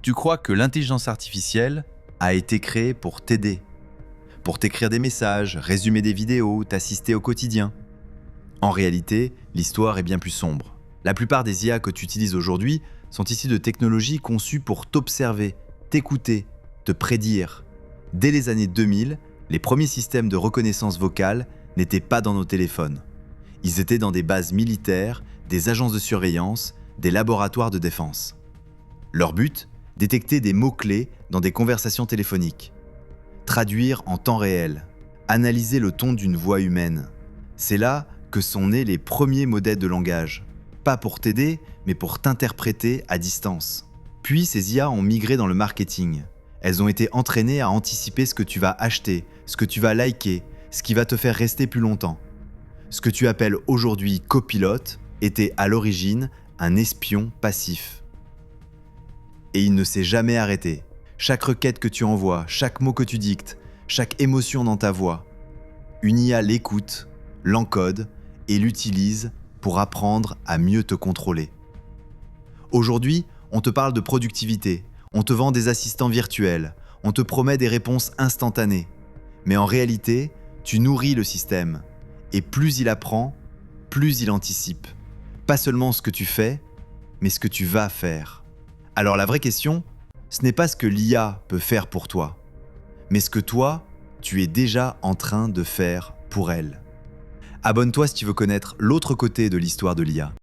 Tu crois que l'intelligence artificielle a été créée pour t'aider, pour t'écrire des messages, résumer des vidéos, t'assister au quotidien. En réalité, l'histoire est bien plus sombre. La plupart des IA que tu utilises aujourd'hui sont issues de technologies conçues pour t'observer, t'écouter, te prédire. Dès les années 2000, les premiers systèmes de reconnaissance vocale n'étaient pas dans nos téléphones. Ils étaient dans des bases militaires, des agences de surveillance, des laboratoires de défense. Leur but ? Détecter des mots-clés dans des conversations téléphoniques. Traduire en temps réel. Analyser le ton d'une voix humaine. C'est là que sont nés les premiers modèles de langage. Pas pour t'aider, mais pour t'interpréter à distance. Puis ces IA ont migré dans le marketing. Elles ont été entraînées à anticiper ce que tu vas acheter, ce que tu vas liker, ce qui va te faire rester plus longtemps. Ce que tu appelles aujourd'hui copilote était à l'origine un espion passif. Et il ne s'est jamais arrêté. Chaque requête que tu envoies, chaque mot que tu dictes, chaque émotion dans ta voix, une IA l'écoute, l'encode et l'utilise pour apprendre à mieux te contrôler. Aujourd'hui, on te parle de productivité, on te vend des assistants virtuels, on te promet des réponses instantanées. Mais en réalité, tu nourris le système. Et plus il apprend, plus il anticipe. Pas seulement ce que tu fais, mais ce que tu vas faire. Alors la vraie question, ce n'est pas ce que l'IA peut faire pour toi, mais ce que toi, tu es déjà en train de faire pour elle. Abonne-toi si tu veux connaître l'autre côté de l'histoire de l'IA.